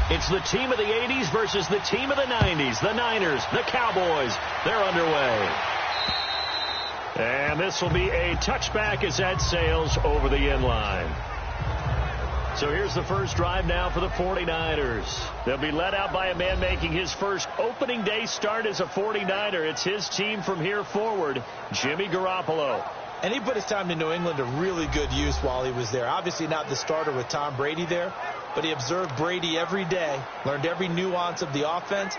It's the team of the 80s versus the team of the 90s. The Niners, the Cowboys, they're underway. And this will be a touchback as that sails over the end line. So here's the first drive now for the 49ers. They'll be led out by a man making his first opening day start as a 49er. It's his team from here forward, Jimmy Garoppolo. And he put his time in New England to really good use while he was there. Obviously not the starter with Tom Brady there, but he observed Brady every day, learned every nuance of the offense,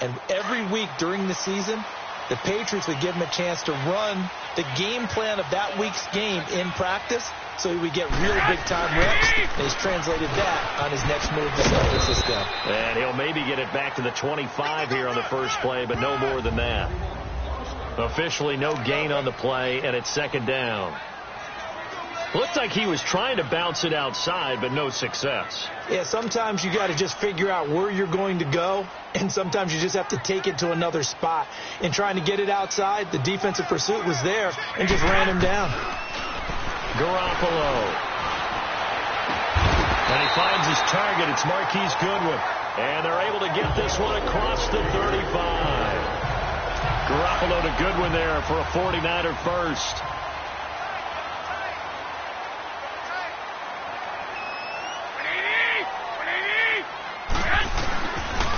and every week during the season, the Patriots would give him a chance to run the game plan of that week's game in practice, so he would get real big-time reps, and he's translated that on his next move to San Francisco. And he'll maybe get it back to the 25 here on the first play, but no more than that. Officially no gain on the play, and it's second down. Looked like he was trying to bounce it outside, but no success. Yeah, sometimes you got to just figure out where you're going to go, and sometimes you just have to take it to another spot. In trying to get it outside, the defensive pursuit was there and just ran him down. Garoppolo. And he finds his target. It's Marquise Goodwin. And they're able to get this one across the 35. Garoppolo to Goodwin there for a 49er first.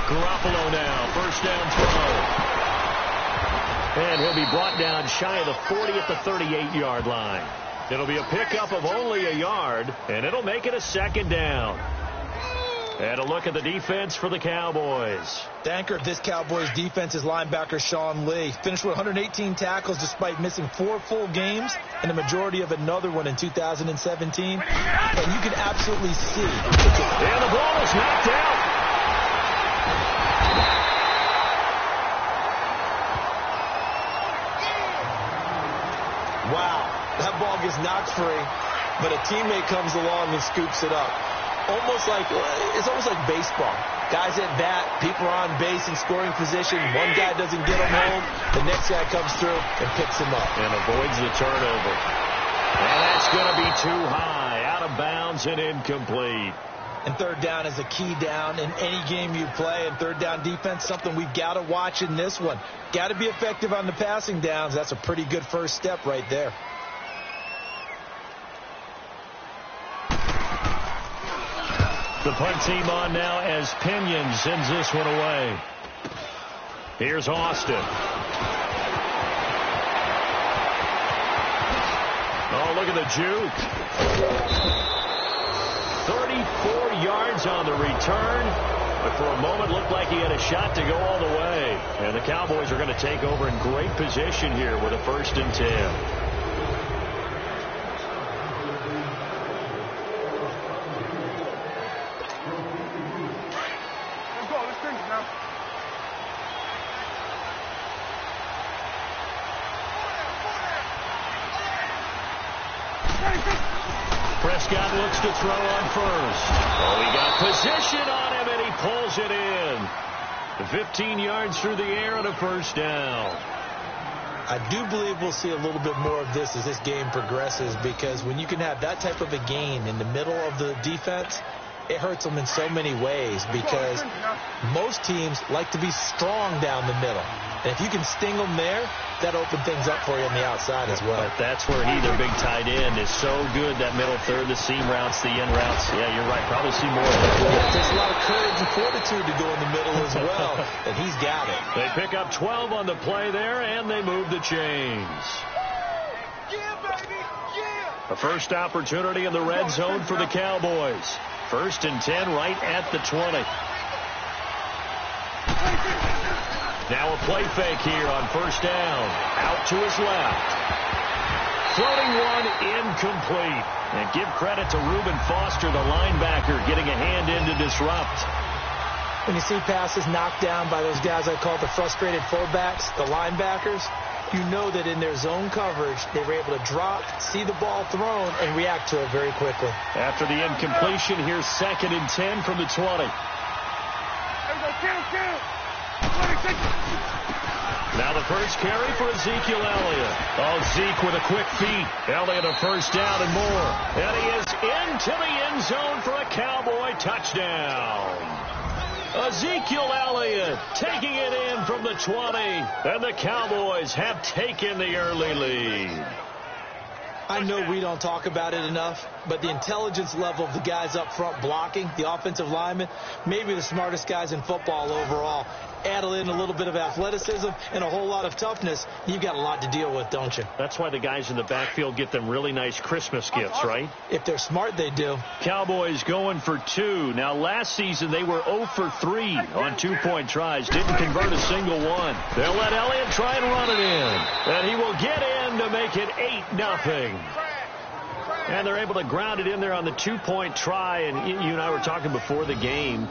Garoppolo now, first down throw. And he'll be brought down shy of the 40 at the 38-yard line. It'll be a pickup of only a yard, and it'll make it a second down. And a look at the defense for the Cowboys. The anchor of this Cowboys defense is linebacker Sean Lee. Finished with 118 tackles despite missing 4 full games and a majority of another one in 2017. And you can absolutely see. And the ball is knocked out. Wow, that ball gets knocked free, but a teammate comes along and scoops it up. It's almost like baseball. Guys at bat, people are on base in scoring position. One guy doesn't get him home. The next guy comes through and picks him up. And avoids the turnover. And that's going to be too high. Out of bounds and incomplete. And third down is a key down in any game you play. And third down defense, something we've got to watch in this one. Got to be effective on the passing downs. That's a pretty good first step right there. The punt team on now as Pinion sends this one away. Here's Austin. Oh, look at the juke. 34 yards on the return. But for a moment, looked like he had a shot to go all the way. And the Cowboys are going to take over in great position here with a 1st and 10. Prescott looks to throw on first. Oh, he got position on him, and he pulls it in. 15 yards through the air and a first down. I do believe we'll see a little bit more of this as this game progresses, because when you can have that type of a gain in the middle of the defense, it hurts them in so many ways, because most teams like to be strong down the middle. And if you can sting them there, that opens things up for you on the outside as well. But that's where their big tight end, is so good, that middle third, the seam routes, the in routes. Yeah, you're right. Probably see more of that. Yeah, it takes a lot of courage and fortitude to go in the middle as well, and he's got it. They pick up 12 on the play there, and they move the chains. Yeah, baby, yeah. A first opportunity in the red zone for the Cowboys. 1st and 10 right at the 20. Now a play fake here on first down. Out to his left. Floating one incomplete. And give credit to Reuben Foster, the linebacker, getting a hand in to disrupt. When you see passes knocked down by those guys I call the frustrated fullbacks, the linebackers, you know that in their zone coverage, they were able to drop, see the ball thrown, and react to it very quickly. After the incompletion, here's 2nd and 10 from the 20. There we go, kill. Now the first carry for Ezekiel Elliott. Oh, Zeke with a quick feet. Elliott a first down and more. And he is into the end zone for a Cowboy touchdown. Ezekiel Elliott taking it in from the 20. And the Cowboys have taken the early lead. I know we don't talk about it enough, but the intelligence level of the guys up front blocking, the offensive linemen, maybe the smartest guys in football overall. Add in a little bit of athleticism and a whole lot of toughness, you've got a lot to deal with, don't you? That's why the guys in the backfield get them really nice Christmas gifts, right? If they're smart, they do. Cowboys going for 2. Now, last season, they were 0 for 3 on two-point tries. Didn't convert a single one. They'll let Elliott try and run it in. And he will get in to make it 8-0. And they're able to ground it in there on the two-point try. And you and I were talking before the game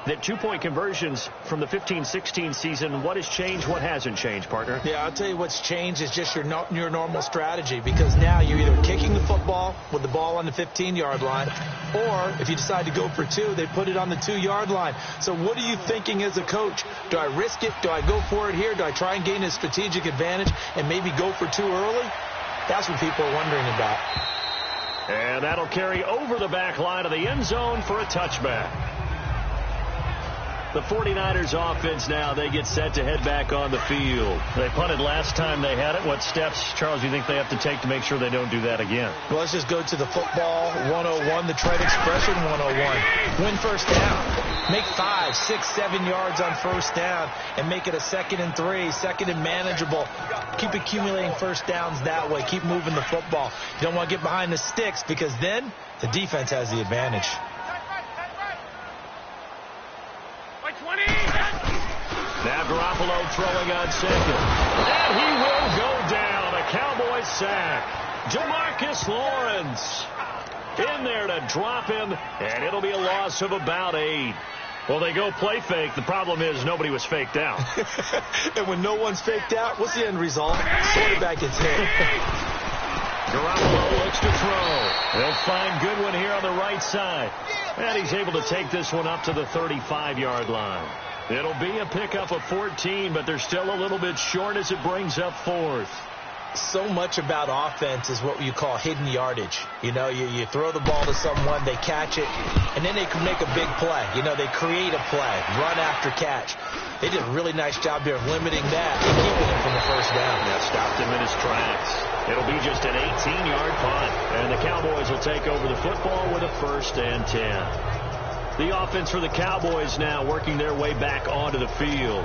that two-point conversions from the 15-16 season, what has changed, what hasn't changed, partner? Yeah, I'll tell you what's changed is just your normal strategy, because now you're either kicking the football with the ball on the 15-yard line, or if you decide to go for 2, they put it on the 2-yard line. So what are you thinking as a coach? Do I risk it? Do I go for it here? Do I try and gain a strategic advantage and maybe go for 2 early? That's what people are wondering about. And that'll carry over the back line of the end zone for a touchback. The 49ers offense now, they get set to head back on the field. They punted last time they had it. What steps, Charles, do you think they have to take to make sure they don't do that again? Well, let's just go to the football 101, the trade expression 101. Win first down. Make 5, 6, 7 yards on first down and make it a 2nd and 3, 2nd and manageable. Keep accumulating first downs that way. Keep moving the football. You don't want to get behind the sticks, because then the defense has the advantage. Now Garoppolo throwing on second. And he will go down. A Cowboys sack. Demarcus Lawrence in there to drop him, and it'll be a loss of about 8. Well, they go play fake. The problem is nobody was faked out. And when no one's faked out, what's the end result? Quarterback gets hit. Garoppolo looks to throw. They'll find Goodwin here on the right side. And he's able to take this one up to the 35-yard line. It'll be a pickup of 14, but they're still a little bit short as it brings up 4th. So much about offense is what you call hidden yardage. You know, you throw the ball to someone, they catch it, and then they can make a big play. You know, they create a play, run after catch. They did a really nice job there of limiting that and keeping him from the first down. That stopped him in his tracks. It'll be just an 18-yard punt, and the Cowboys will take over the football with a 1st and 10. The offense for the Cowboys now working their way back onto the field.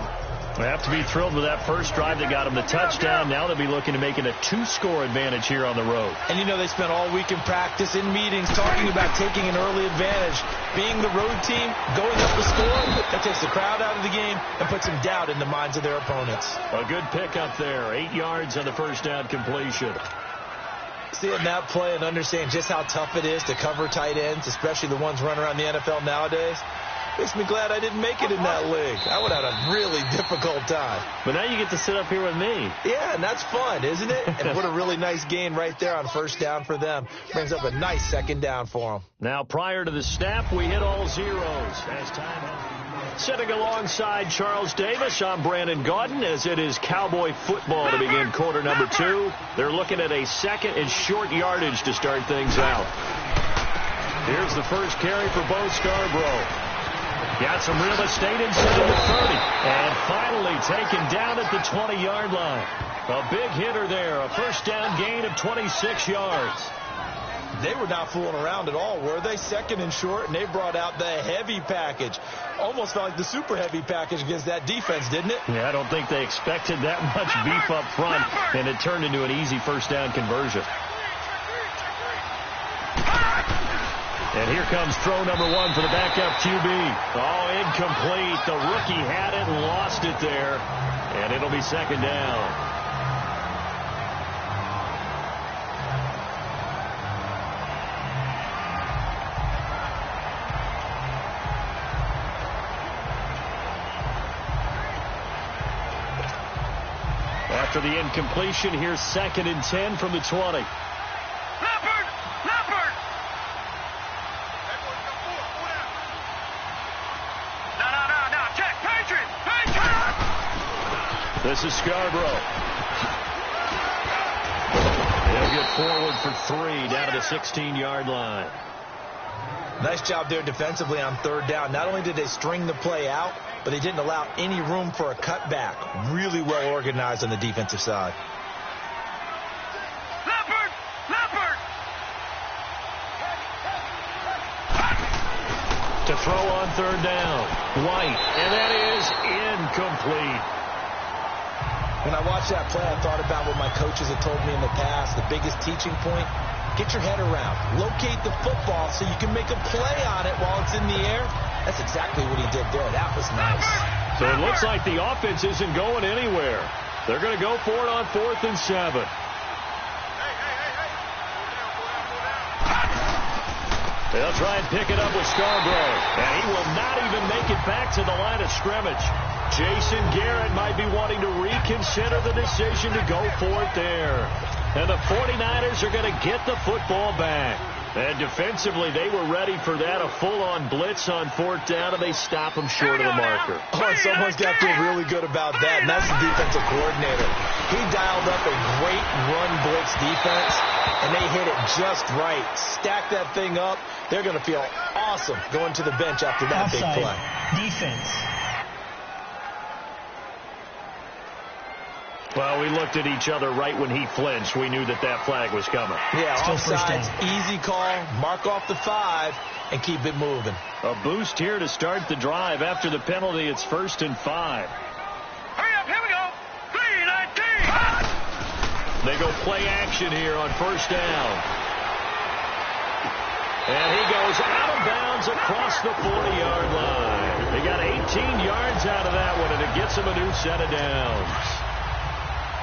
They have to be thrilled with that first drive that got them the touchdown. Now they'll be looking to make it a 2-score advantage here on the road. And, you know, they spent all week in practice, in meetings, talking about taking an early advantage. Being the road team, going up the score, that takes the crowd out of the game and puts some doubt in the minds of their opponents. A good pickup there. 8 yards on the first down completion. Seeing that play and understand just how tough it is to cover tight ends, especially the ones running around the NFL nowadays, makes me glad I didn't make it in that league. I would have had a really difficult time. But now you get to sit up here with me. Yeah, and that's fun, isn't it? And what a really nice gain right there on first down for them. Brings up a nice 2nd down for them. Now, prior to the snap, we hit all zeros. As time sitting alongside Charles Davis, I'm Brandon Gaudin, as it is Cowboy football to begin quarter number 2. They're looking at a 2nd and short yardage to start things out. Here's the first carry for Bo Scarborough. Got some real estate inside of the 30. And finally taken down at the 20-yard line. A big hitter there. A first down gain of 26 yards. They were not fooling around at all, were they? 2nd and short, and they brought out the heavy package. Almost felt like the super heavy package against that defense, didn't it? Yeah, I don't think they expected that much beef up front, and it turned into an easy first down conversion. And here comes throw number 1 for the backup QB. Oh, incomplete. The rookie had it and lost it there. And it'll be 2nd down. After the incompletion, here's 2nd and 10 from the 20. This is Scarborough. He'll get forward for 3 down to the 16-yard line. Nice job there defensively on third down. Not only did they string the play out, but they didn't allow any room for a cutback. Really well organized on the defensive side. To throw on third down. White. And that is incomplete. When I watched that play, I thought about what my coaches had told me in the past. The biggest teaching point, get your head around. Locate the football so you can make a play on it while it's in the air. That's exactly what he did there. That was nice. So it looks like the offense isn't going anywhere. They're going to go for it on 4th and 7. They'll try and pick it up with Scarborough. And he will not even make it back to the line of scrimmage. Jason Garrett might be wanting to reconsider the decision to go for it there. And the 49ers are going to get the football back. And defensively, they were ready for that, a full-on blitz on 4th down, and they stop them short of the marker. Oh, and someone's got to feel really good about that, and that's the defensive coordinator. He dialed up a great run blitz defense, and they hit it just right. Stack that thing up. They're going to feel awesome going to the bench after that big play. Defense. Well, we looked at each other right when he flinched. We knew that that flag was coming. Yeah, offsides, easy call, mark off the 5, and keep it moving. A boost here to start the drive. After the penalty, it's 1st and 5. Hurry up, here we go. 3-19. They go play action here on 1st down. And he goes out of bounds across the 40-yard line. They got 18 yards out of that one, and it gets him a new set of downs.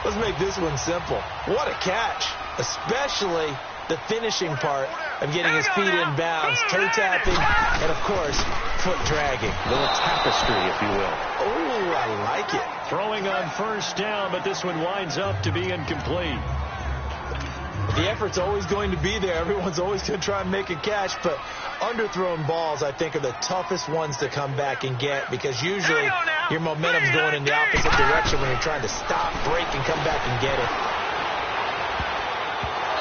Let's make this one simple. What a catch, especially the finishing part of getting his feet in bounds, toe tapping, and, of course, foot dragging. A little tapestry, if you will. Oh, I like it. Throwing on 1st down, but this one winds up to be incomplete. The effort's always going to be there. Everyone's always going to try and make a catch, but underthrown balls, I think, are the toughest ones to come back and get because usually your momentum's going in the opposite direction when you're trying to stop, break, and come back and get it.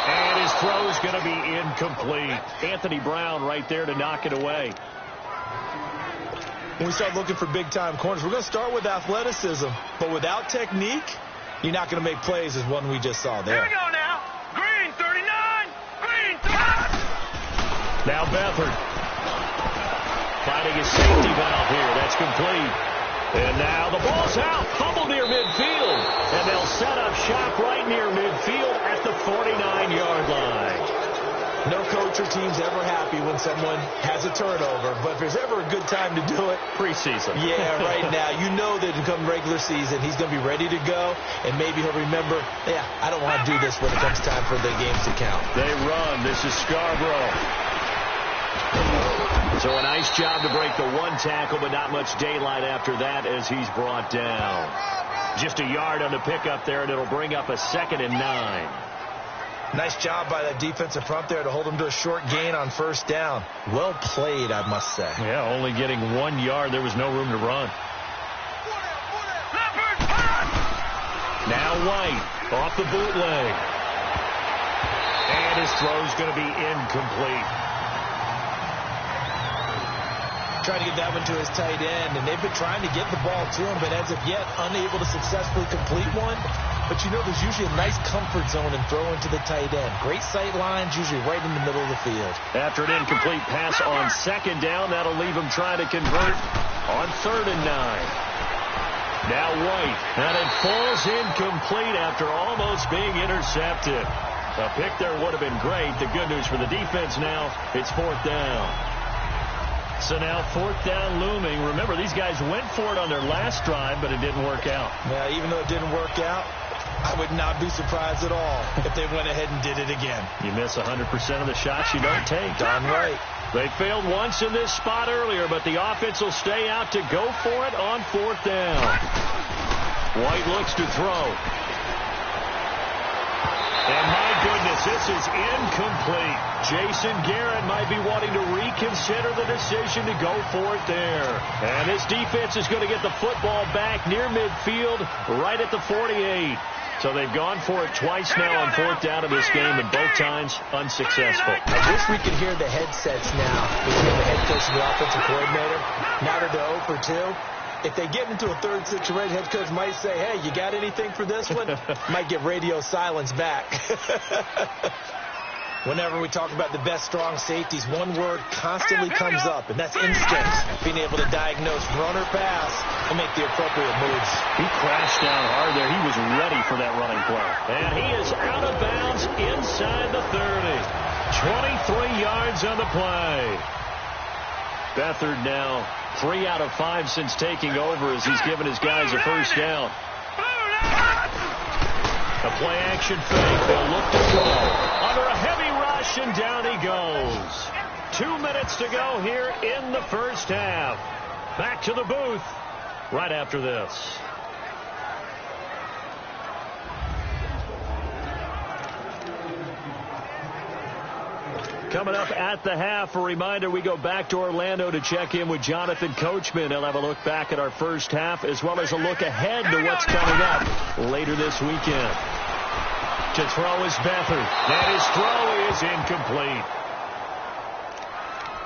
And his throw's going to be incomplete. Anthony Brown right there to knock it away. When we start looking for big-time corners, we're going to start with athleticism, but without technique, you're not going to make plays as one we just saw there. Here we go now. Green 39. Green 39. Now Beathard finding his safety valve here. That's complete. And now the ball's out. Fumble near midfield. And they'll set up shop right near midfield at the 49-yard line. No coach or team's ever happy when someone has a turnover, but if there's ever a good time to do it, preseason. Yeah, right now. You know that come regular season, he's going to be ready to go, and maybe he'll remember, yeah, I don't want to do this when it comes time for the games to count. They run. This is Scarborough. So a nice job to break the one tackle, but not much daylight after that as he's brought down. Just a yard on the pickup there, and it'll bring up a 2nd and 9. Nice job by that defensive front there to hold him to a short gain on 1st down. Well played, I must say. Yeah, only getting 1 yard. There was no room to run. Now White off the bootleg. And his throw's going to be incomplete. Trying to get that one to his tight end, and they've been trying to get the ball to him, but as of yet, unable to successfully complete one. But you know there's usually a nice comfort zone in throwing to the tight end. Great sight lines, usually right in the middle of the field. After an incomplete pass on 2nd down, that'll leave him trying to convert on 3rd and 9. Now White, and it falls incomplete after almost being intercepted. A pick there would have been great. The good news for the defense now, it's 4th down. So now 4th down looming. Remember, these guys went for it on their last drive, but it didn't work out. Yeah, even though it didn't work out, I would not be surprised at all if they went ahead and did it again. You miss 100% of the shots you don't take. Darn right. They failed once in this spot earlier, but the offense will stay out to go for it on 4th down. White looks to throw. And my goodness, this is incomplete. Jason Garrett might be wanting to reconsider the decision to go for it there. And this defense is going to get the football back near midfield, right at the 48. So they've gone for it twice now on 4th down in this game, and both times unsuccessful. I wish we could hear the headsets now between the head coach and the offensive coordinator. Now that they're 0 for 2, if they get into a third situation, head coach might say, hey, you got anything for this one? Might get radio silence back. Whenever we talk about the best strong safeties, one word constantly comes up, and that's instincts. Being able to diagnose run or pass and make the appropriate moves. He crashed down hard there. He was ready for that running play. And he is out of bounds inside the 30. 23 yards on the play. Beathard now 3 out of 5 since taking over as he's given his guys a first down. A play action fake. They'll look to go. Under a heavy rush, and down he goes. 2 minutes to go here in the first half. Back to the booth right after this. Coming up at the half, a reminder, we go back to Orlando to check in with Jonathan Coachman. He'll have a look back at our first half as well as a look ahead to what's coming up later this weekend. To throw is Beathard, and his throw is incomplete.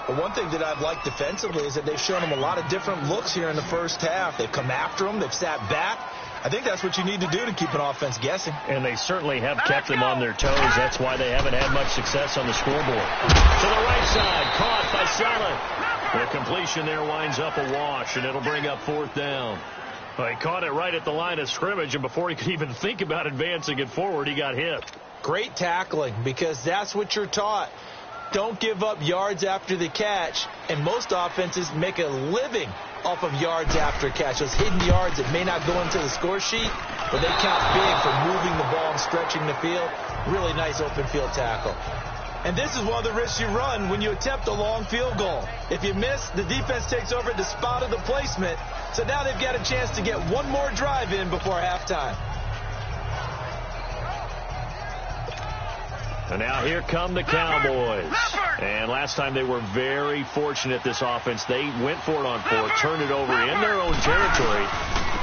Well, one thing that I've liked defensively is that they've shown him a lot of different looks here in the first half. They've come after him. They've sat back. I think that's what you need to do to keep an offense guessing. And they certainly have kept them on their toes. That's why they haven't had much success on the scoreboard. To the right side, caught by Saleh. The completion there winds up a wash, and it'll bring up 4th down. Well, he caught it right at the line of scrimmage, and before he could even think about advancing it forward, he got hit. Great tackling, because that's what you're taught. Don't give up yards after the catch, and most offenses make a living off of yards after catch. Those hidden yards that may not go into the score sheet, but they count big for moving the ball and stretching the field. Really nice open field tackle. And this is one of the risks you run when you attempt a long field goal. If you miss, the defense takes over at the spot of the placement. So now they've got a chance to get one more drive in before halftime. And now here come the Cowboys. And last time they were very fortunate, this offense. They went for it on 4th, turned it over in their own territory,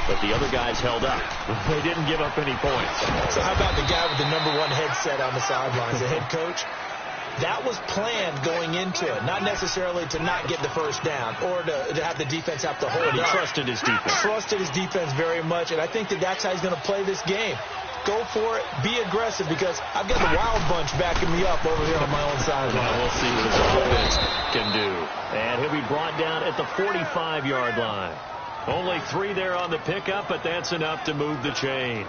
but the other guys held up. They didn't give up any points. So how about the guy with the number 1 headset on the sidelines, the head coach? That was planned going into it, not necessarily to not get the first down or to have the defense have to hold it. But he trusted his defense. Trusted his defense very much, and I think that that's how he's going to play this game. Go for it. Be aggressive, because I've got the wild bunch backing me up over here on my own sideline. Well, we'll see what this offense can do. And he'll be brought down at the 45-yard line. Only 3 there on the pickup, but that's enough to move the chains.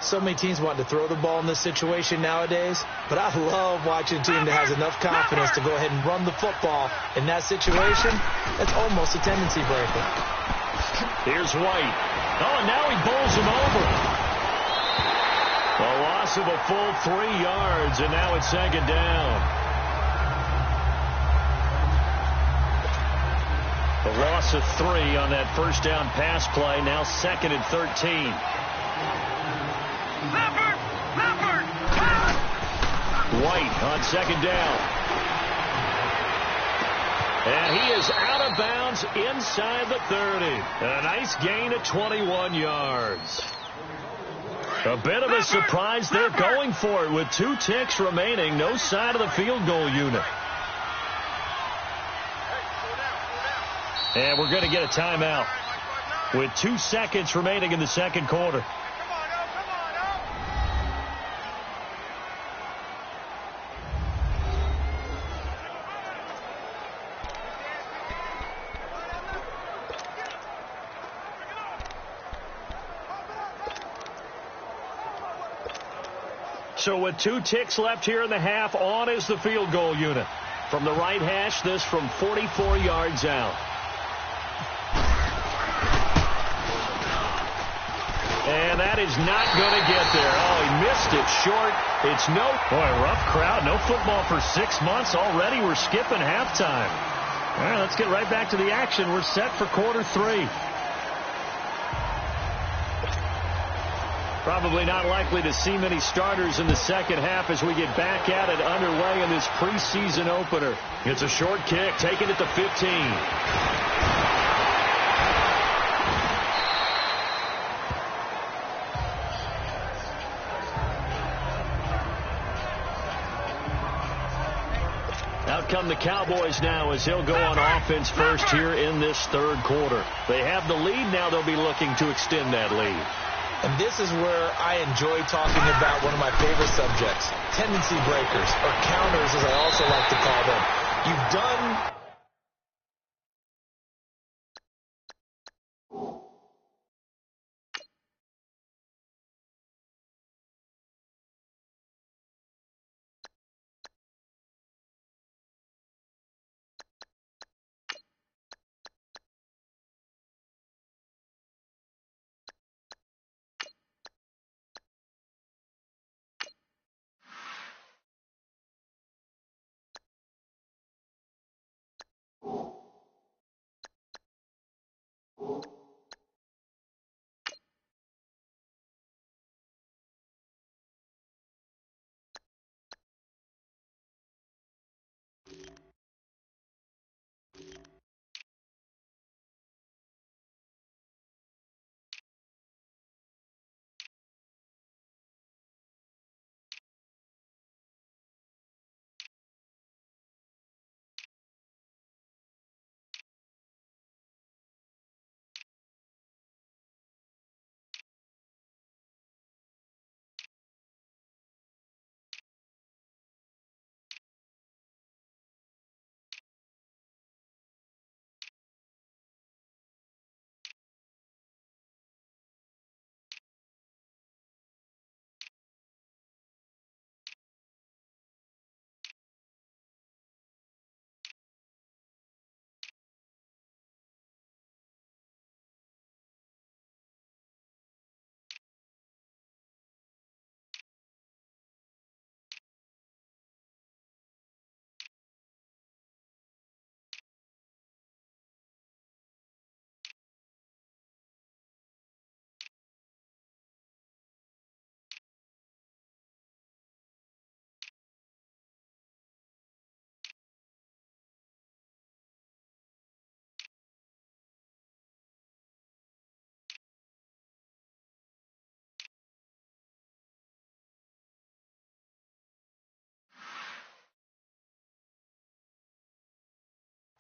So many teams want to throw the ball in this situation nowadays, but I love watching a team that has enough confidence to go ahead and run the football. In that situation, that's almost a tendency breaker. Here's White. Oh, and now he bowls him over. A loss of a full 3 yards, and now it's 2nd down. A loss of 3 on that first down pass play. Now 2nd and 13. White on 2nd down. And he is out of bounds inside the 30. A nice gain of 21 yards. A bit of a surprise. They're going for it with 2 ticks remaining. No sign of the field goal unit. And we're going to get a timeout with 2 seconds remaining in the second quarter. So with 2 ticks left here in the half, on is the field goal unit. From the right hash, this from 44 yards out. And that is not going to get there. Oh, he missed it short. It's no... Boy, rough crowd. No football for 6 months. Already we're skipping halftime. All right, let's get right back to the action. We're set for quarter 3. Probably not likely to see many starters in the second half as we get back at it underway in this preseason opener. It's a short kick, taking it to 15. Out come the Cowboys now as he'll go on offense first here in this third quarter. They have the lead now. They'll be looking to extend that lead. And this is where I enjoy talking about one of my favorite subjects, tendency breakers, or counters as I also like to call them. You've done...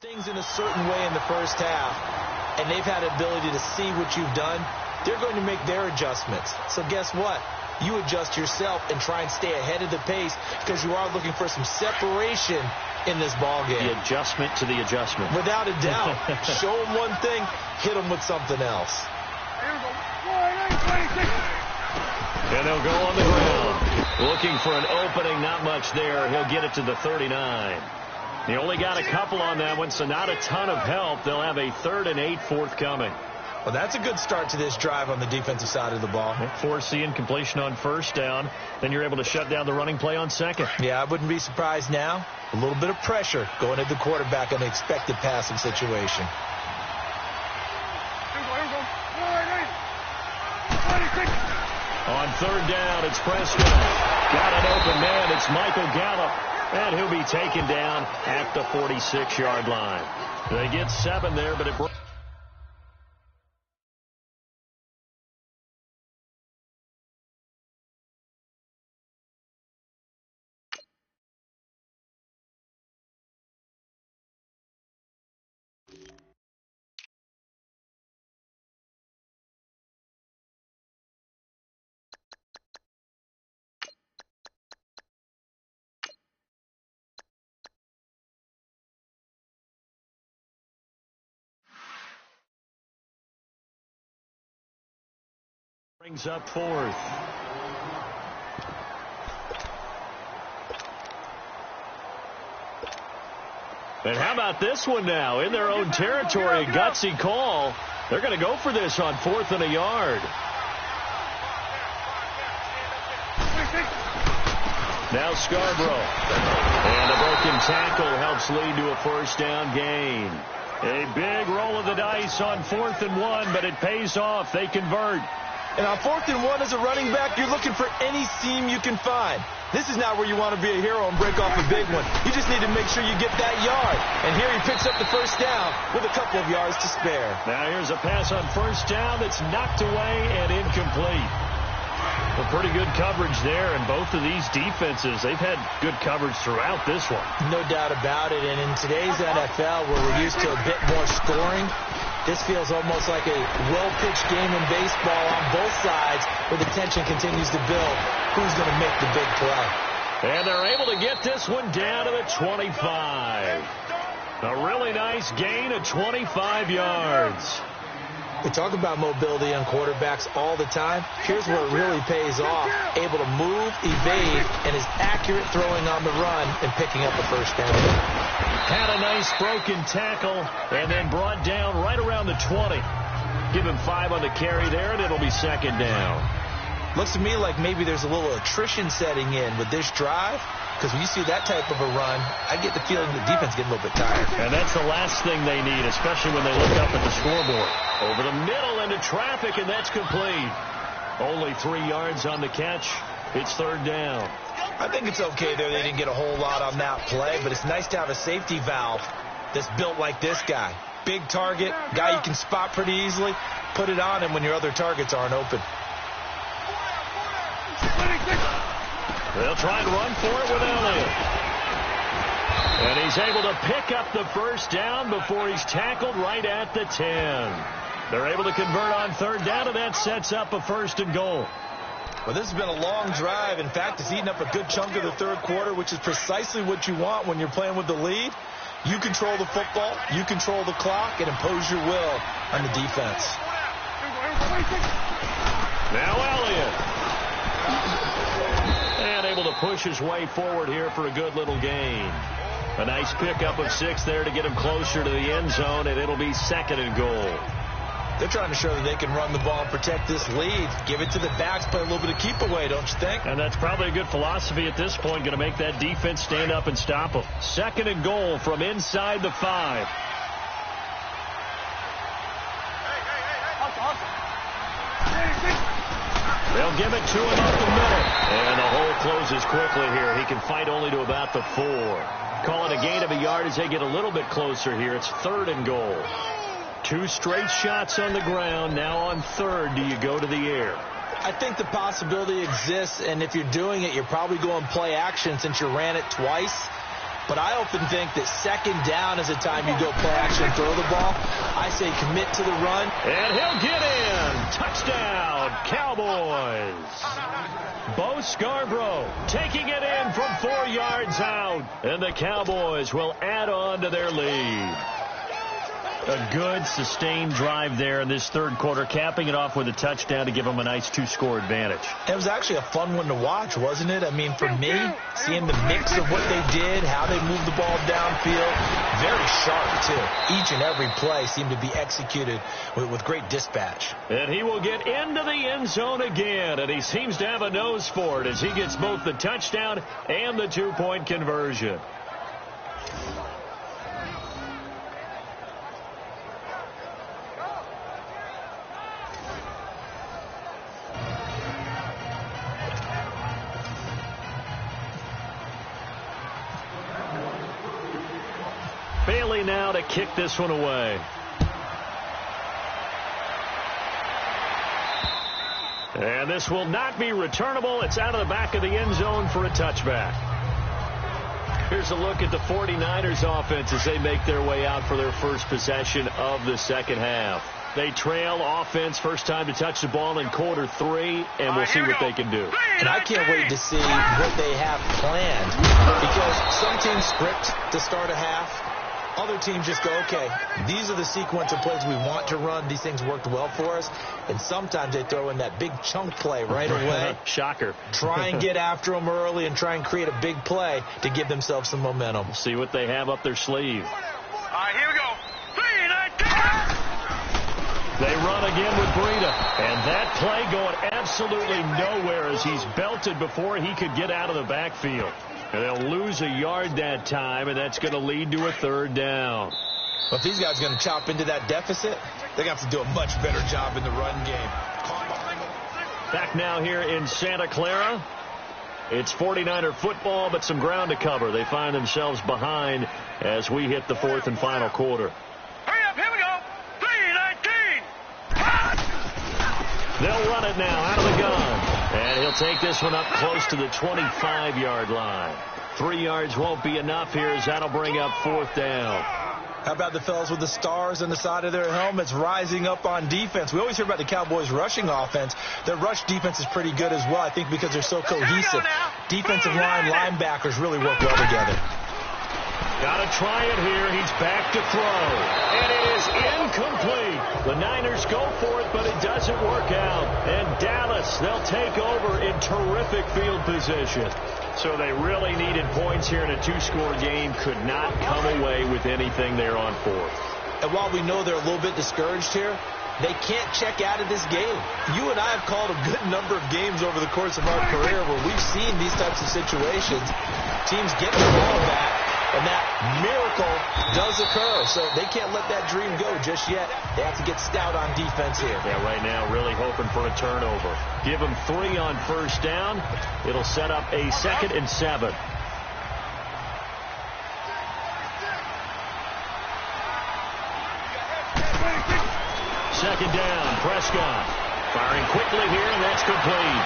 things in a certain way in the first half, and they've had ability to see what you've done, they're going to make their adjustments. So guess what? You adjust yourself and try and stay ahead of the pace because you are looking for some separation in this ball game. The adjustment to the adjustment. Without a doubt. Show them one thing, hit them with something else. And they'll go on the ground. Looking for an opening, not much there. He'll get it to the 39. He only got a couple on that one, so not a ton of help. They'll have a 3rd and 8 forthcoming. Well, that's a good start to this drive on the defensive side of the ball. Forcing completion on first down. Then you're able to shut down the running play on second. Yeah, I wouldn't be surprised now. A little bit of pressure going at the quarterback in an expected passing situation. On 3rd down, it's Prescott. Got an open man. It's Michael Gallup. And he'll be taken down at the 46-yard line. They get 7 there, but it brings up 4th. And how about this one now? In their own territory, a gutsy call. They're going to go for this on 4th and a yard. Now Scarborough. And a broken tackle helps lead to a 1st down gain. A big roll of the dice on 4th and 1, but it pays off. They convert. And on 4th and 1 as a running back, you're looking for any seam you can find. This is not where you want to be a hero and break off a big one. You just need to make sure you get that yard. And here he picks up the 1st down with a couple of yards to spare. Now here's a pass on 1st down that's knocked away and incomplete. Well, pretty good coverage there, and both of these defenses, they've had good coverage throughout this one. No doubt about it, and in today's NFL, where we're used to a bit more scoring, this feels almost like a well-pitched game in baseball on both sides, where the tension continues to build. Who's going to make the big play? And they're able to get this one down to the 25. A really nice gain of 25 yards. We talk about mobility on quarterbacks all the time. Here's where it really pays off. Able to move, evade, and is accurate throwing on the run and picking up a first down. Had a nice broken tackle and then brought down right around the 20. Give him 5 on the carry there, and it'll be second down. Looks to me like maybe there's a little attrition setting in with this drive, because when you see that type of a run, I get the feeling the defense getting a little bit tired. And that's the last thing they need, especially when they look up at the scoreboard. Over the middle into traffic, and that's complete. Only 3 yards on the catch. It's third down. I think it's okay there. They didn't get a whole lot on that play, but it's nice to have a safety valve that's built like this guy. Big target, guy you can spot pretty easily. Put it on him when your other targets aren't open. They'll try and run for it with Elliott. And he's able to pick up the first down before he's tackled right at the 10. They're able to convert on third down, and that sets up a first and goal. Well, this has been a long drive. In fact, it's eaten up a good chunk of the third quarter, which is precisely what you want when you're playing with the lead. You control the football, you control the clock, and impose your will on the defense. Now Elliott. And able to push his way forward here for a good little gain. A nice pickup of 6 there to get him closer to the end zone, and it'll be second and goal. They're trying to show that they can run the ball and protect this lead. Give it to the backs, play a little bit of keep away, don't you think? And that's probably a good philosophy at this point, going to make that defense stand up and stop them. Second and goal from inside the 5. They'll give it to him up the middle. And the hole closes quickly here. He can fight only to about the 4. Call it a gain of a yard as they get a little bit closer here. It's third and goal. 2 straight shots on the ground. Now on third, do you go to the air? I think the possibility exists, and if you're doing it, you're probably going play action since you ran it twice. But I often think that second down is the time you go play action and throw the ball. I say commit to the run. And he'll get in. Touchdown, Cowboys. Bo Scarborough taking it in from 4 yards out. And the Cowboys will add on to their lead. A good, sustained drive there in this third quarter, capping it off with a touchdown to give them a nice 2-score advantage. It was actually a fun one to watch, wasn't it? I mean, for me, seeing the mix of what they did, how they moved the ball downfield, very sharp, too. Each and every play seemed to be executed with great dispatch. And he will get into the end zone again, and he seems to have a nose for it as he gets both the touchdown and the 2-point conversion. Bailey now to kick this one away. And this will not be returnable. It's out of the back of the end zone for a touchback. Here's a look at the 49ers offense as they make their way out for their first possession of the second half. They trail offense first time to touch the ball in quarter 3, and we'll see what they can do. And I can't wait to see what they have planned, because some teams script to start a half. Other teams just go, okay, these are the sequence of plays we want to run. These things worked well for us. And sometimes they throw in that big chunk play right away. Shocker. Try and get after them early and try and create a big play to give themselves some momentum. See what they have up their sleeve. All right, here we go. 3, 9, 10. They run again with Breida. And that play going absolutely nowhere as he's belted before he could get out of the backfield. And they'll lose a yard that time, and that's going to lead to a third down. Well, if these guys are going to chop into that deficit, they're going to have to do a much better job in the run game. Back now here in Santa Clara. It's 49er football, but some ground to cover. They find themselves behind as we hit the fourth and final quarter. Hurry up, here we go. 3, 19. They'll run it now out of the gun. And he'll take this one up close to the 25-yard line. 3 yards won't be enough here as that'll bring up 4th down. How about the fellas with the stars on the side of their helmets rising up on defense? We always hear about the Cowboys' rushing offense. Their rush defense is pretty good as well, I think, because they're so cohesive. Defensive line, linebackers really work well together. Got to try it here. He's back to throw. And it is incomplete. The Niners go for it, but it doesn't work out. And Dallas, they'll take over in terrific field position. So they really needed points here in a 2-score game. Could not come away with anything there on 4th. And while we know they're a little bit discouraged here, they can't check out of this game. You and I have called a good number of games over the course of our career where we've seen these types of situations. Teams get the ball back, and that miracle does occur. So they can't let that dream go just yet. They have to get stout on defense here. Yeah, right now really hoping for a turnover. Give them 3 on 1st down. It'll set up a 2nd and 7. Second down, Prescott. Firing quickly here, and that's complete.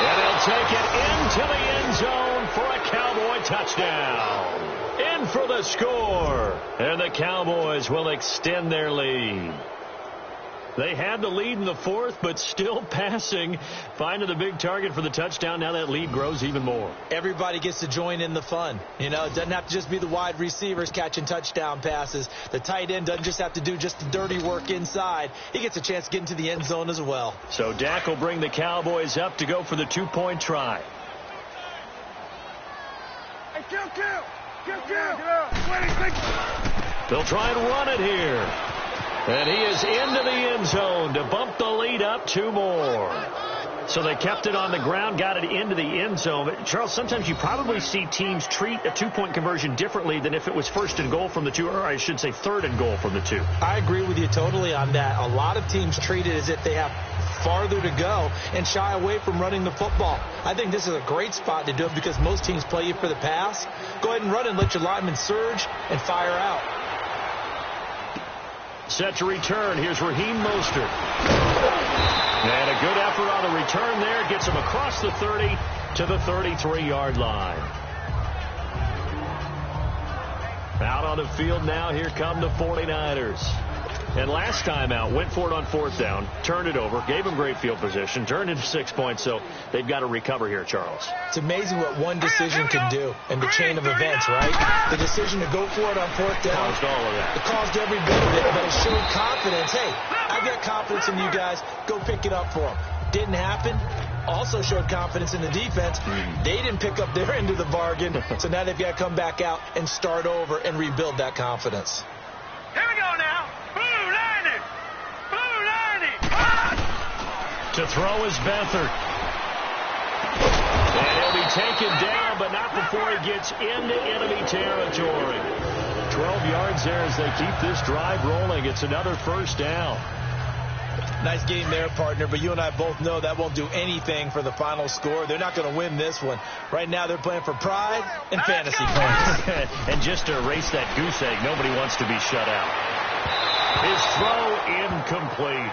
And they'll take it into the end zone for a Cowboy touchdown. In for the score. And the Cowboys will extend their lead. They had the lead in the 4th, but still passing. Finding the big target for the touchdown. Now that lead grows even more. Everybody gets to join in the fun. You know, it doesn't have to just be the wide receivers catching touchdown passes. The tight end doesn't just have to do just the dirty work inside. He gets a chance to get into the end zone as well. So Dak will bring the Cowboys up to go for the 2-point try. Hey, kill. They'll try and run it here. And he is into the end zone to bump the lead up 2 more. So they kept it on the ground, got it into the end zone. But Charles, sometimes you probably see teams treat a 2-point conversion differently than if it was 1st and goal from the 2, or I should say 3rd and goal from the 2. I agree with you totally on that. A lot of teams treat it as if they have farther to go and shy away from running the football. I think this is a great spot to do it because most teams play you for the pass. Go ahead and run and let your linemen surge and fire out. Set to return. Here's Raheem Mostert. And a good effort on the return there. Gets him across the 30 to the 33-yard line. Out on the field now. Here come the 49ers. And last time out, went for it on 4th down, turned it over, gave them great field position, turned into 6 points, so they've got to recover here, Charles. It's amazing what one decision can do in the chain of events, right? The decision to go for it on 4th down. Caused all of that. It caused every bit of it, but it showed confidence. Hey, I've got confidence in you guys. Go pick it up for them. Didn't happen. Also showed confidence in the defense. They didn't pick up their end of the bargain, so now they've got to come back out and start over and rebuild that confidence. Here we go now. To throw is Beathard. And he'll be taken down, but not before he gets into enemy territory. 12 yards there as they keep this drive rolling. It's another 1st down. Nice game there, partner, but you and I both know that won't do anything for the final score. They're not going to win this one. Right now they're playing for pride and fantasy points. And just to erase that goose egg, nobody wants to be shut out. His throw incomplete.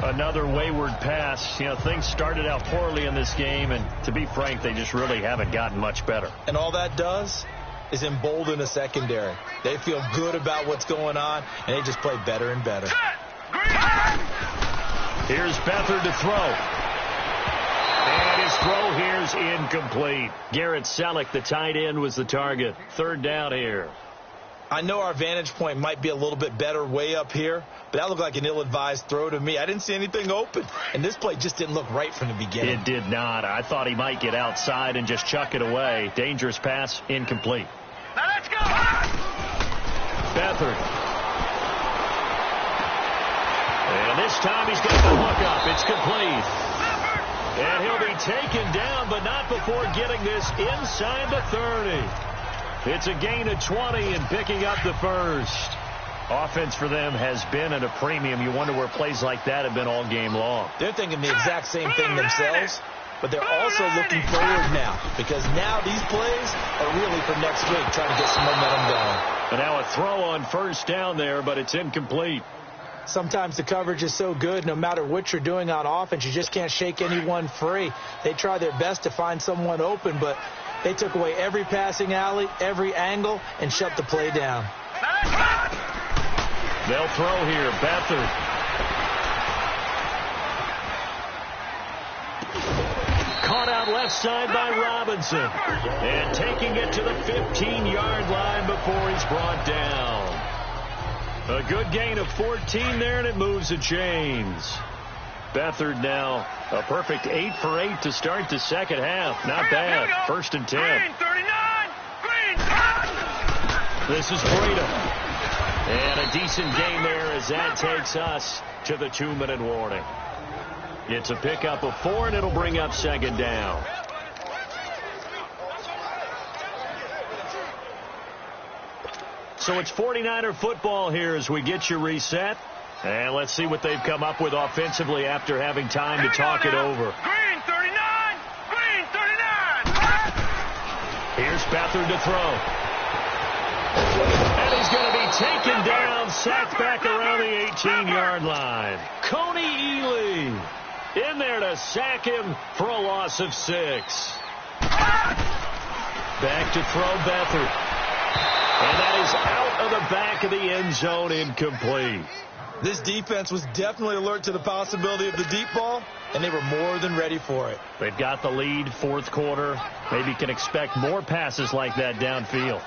Another wayward pass. You know, things started out poorly in this game, and to be frank, they just really haven't gotten much better. And all that does is embolden the secondary. They feel good about what's going on, and they just play better and better. Here's Beathard to throw. And his throw here's incomplete. Garrett Selleck, the tight end, was the target. 3rd down here. I know our vantage point might be a little bit better way up here, but that looked like an ill-advised throw to me. I didn't see anything open, and this play just didn't look right from the beginning. It did not. I thought he might get outside and just chuck it away. Dangerous pass, incomplete. Now let's go. Beathard. And this time he's got the hook up. It's complete. And he'll be taken down, but not before getting this inside the 30. It's a gain of 20 and picking up the 1st. Offense for them has been at a premium. You wonder where plays like that have been all game long. They're thinking the exact same thing themselves, but they're also looking forward now because now these plays are really for next week, trying to get some momentum going. And now a throw on 1st down there, but it's incomplete. Sometimes the coverage is so good, no matter what you're doing on offense, you just can't shake anyone free. They try their best to find someone open, but they took away every passing alley, every angle, and shut the play down. They'll throw here. Beathard. Caught out left side by Robinson. And taking it to the 15-yard line before he's brought down. A good gain of 14 there, and it moves the chains. Beathard now a perfect 8 for 8 to start the second half. Not bad. 1st and 10. Green 39. Green. This is Breda. And a decent game there as that takes us to the 2-minute warning. It's a pickup of 4, and it'll bring up 2nd down. So it's 49er football here as we get you reset. And let's see what they've come up with offensively after having time to talk it over. Green 39. Green 39. Here's Beathard to throw. And he's going to be taken down, sacked back around the 18-yard line. Coney Ely in there to sack him for a loss of 6. Back to throw Beathard. And that is out of the back of the end zone, incomplete. This defense was definitely alert to the possibility of the deep ball, and they were more than ready for it. They've got the lead, 4th quarter. Maybe can expect more passes like that downfield.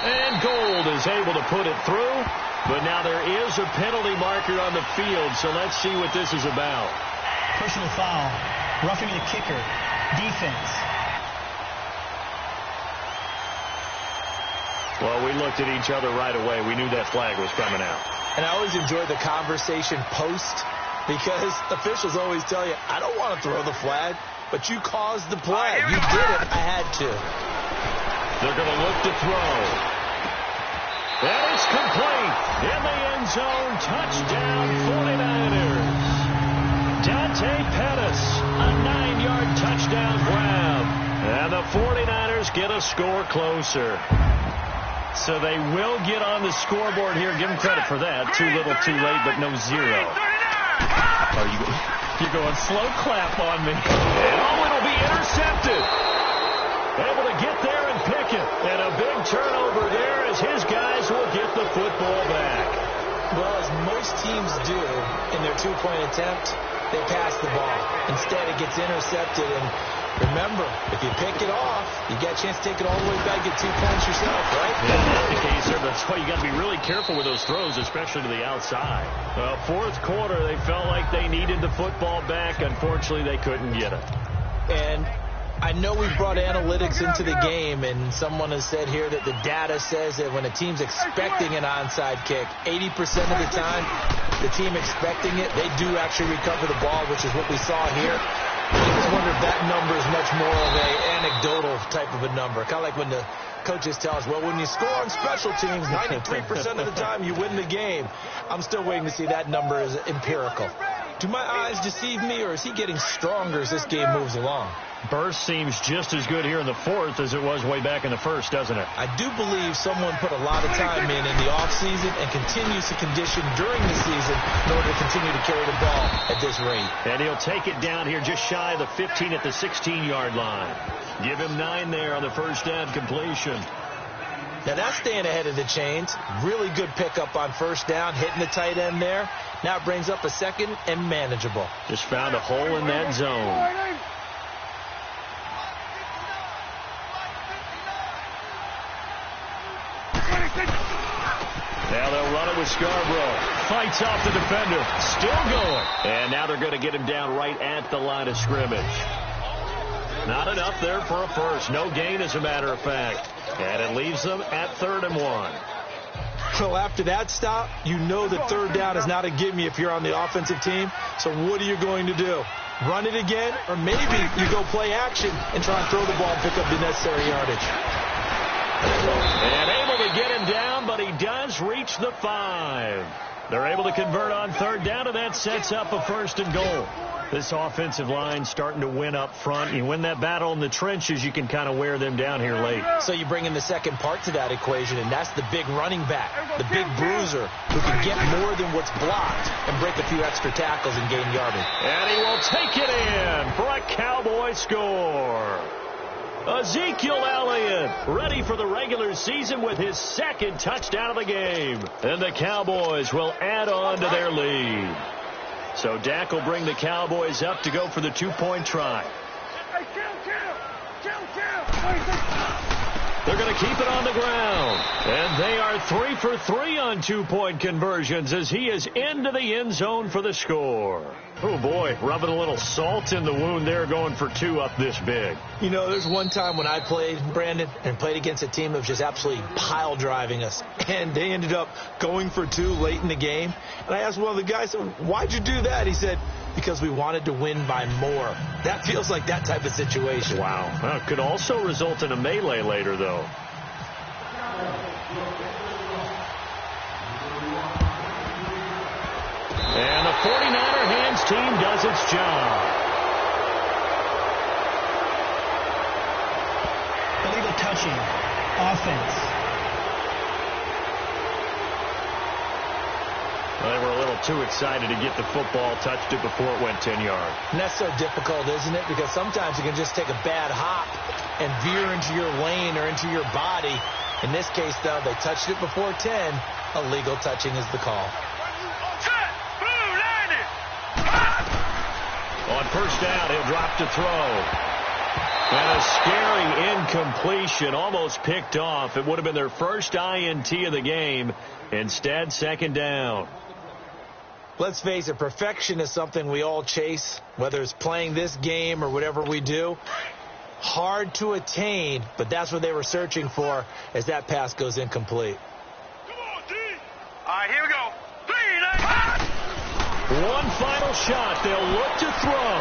And Gold is able to put it through, but now there is a penalty marker on the field, so let's see what this is about. Personal foul, roughing the kicker, defense. Well, we looked at each other right away. We knew that flag was coming out. And I always enjoy the conversation post, because officials always tell you, I don't want to throw the flag, but you caused the play. You did it. I had to. They're going to look to throw. And it's complete. In the end zone, touchdown 49ers. Dante Pettis, a 9-yard touchdown grab. And the 49ers get a score closer. So they will get on the scoreboard here. Give them credit for that. Too little, too late, but no 0. You're going slow clap on me. And it'll be intercepted. Able to get there and pick it. And a big turnover there as his guys will get the football back. Well, as most teams do in their 2-point attempt, they pass the ball. Instead, it gets intercepted. And remember, if you pick it off, you get a chance to take it all the way back, get 2 points yourself, right? Yeah, that's the case there. That's why you got to be really careful with those throws, especially to the outside. 4th quarter, they felt like they needed the football back. Unfortunately, they couldn't get it. And I know we brought analytics into the game, and someone has said here that the data says that when a team's expecting an onside kick, 80% of the time, the team expecting it, they do actually recover the ball, which is what we saw here. I just wonder if that number is much more of an anecdotal type of a number. Kind of like when the coaches tell us, well, when you score on special teams, 93% of the time you win the game. I'm still waiting to see that number is empirical. Do my eyes deceive me, or is he getting stronger as this game moves along? Burst seems just as good here in the 4th as it was way back in the 1st, doesn't it? I do believe someone put a lot of time in the offseason and continues to condition during the season in order to continue to carry the ball at this rate. And he'll take it down here just shy of the 15 at the 16-yard line. Give him 9 there on the first down completion. Now that's staying ahead of the chains. Really good pickup on first down, hitting the tight end there. Now it brings up a 2nd and manageable. Just found a hole in that zone. Now they'll run it with Scarborough. Fights off the defender. Still going. And now they're going to get him down right at the line of scrimmage. Not enough there for a first. No gain, as a matter of fact. And it leaves them at 3rd and 1. So after that stop, you know that 3rd down is not a gimme if you're on the offensive team. So what are you going to do? Run it again? Or maybe you go play action and try and throw the ball and pick up the necessary yardage. And able to get him down, but he does reach the 5. They're able to convert on third down, and that sets up a 1st and goal. This offensive line starting to win up front. You win that battle in the trenches, you can kind of wear them down here late. So you bring in the second part to that equation, and that's the big running back, the big bruiser, who can get more than what's blocked and break a few extra tackles and gain yardage. And he will take it in for a Cowboy score. Ezekiel Elliott ready for the regular season with his 2nd touchdown of the game. And the Cowboys will add on to their lead. So Dak will bring the Cowboys up to go for the 2-point try. They're going to keep it on the ground. And they are 3 for 3 on 2-point conversions as he is into the end zone for the score. Oh, boy, rubbing a little salt in the wound there, going for 2 up this big. You know, there's one time when I played, Brandon, and played against a team that was just absolutely pile driving us. And they ended up going for 2 late in the game. And I asked one of the guys, why'd you do that? He said, because we wanted to win by more. That feels like that type of situation. Wow. Well, it could also result in a melee later, though. And the 49er hands team does its job. Illegal touching. Offense. Well, they were a little too excited to get the football, touched it before it went 10 yards. And that's so difficult, isn't it? Because sometimes you can just take a bad hop and veer into your lane or into your body. In this case, though, they touched it before 10. Illegal touching is the call. On 1st down, he'll drop to throw. And a scary incompletion, almost picked off. It would have been their first INT of the game. Instead, 2nd down. Let's face it, perfection is something we all chase, whether it's playing this game or whatever we do. Hard to attain, but that's what they were searching for as that pass goes incomplete. Come on, D. All right, here we go. 3, One final shot. They'll look to throw.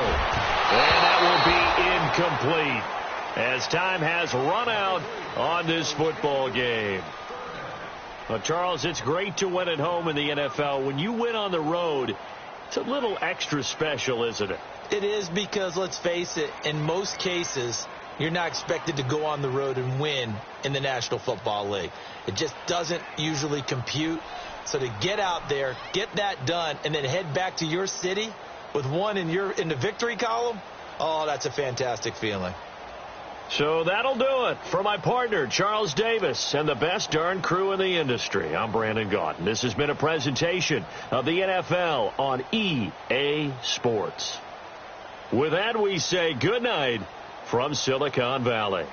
And that will be incomplete as time has run out on this football game. Well, Charles, it's great to win at home in the NFL. When you win on the road, it's a little extra special, isn't it? It is, because, let's face it, in most cases, you're not expected to go on the road and win in the National Football League. It just doesn't usually compute. So to get out there, get that done, and then head back to your city with one in the victory column, oh, that's a fantastic feeling. So that'll do it for my partner, Charles Davis, and the best darn crew in the industry. I'm Brandon Gaudin. This has been a presentation of the NFL on EA Sports. With that, we say good night from Silicon Valley.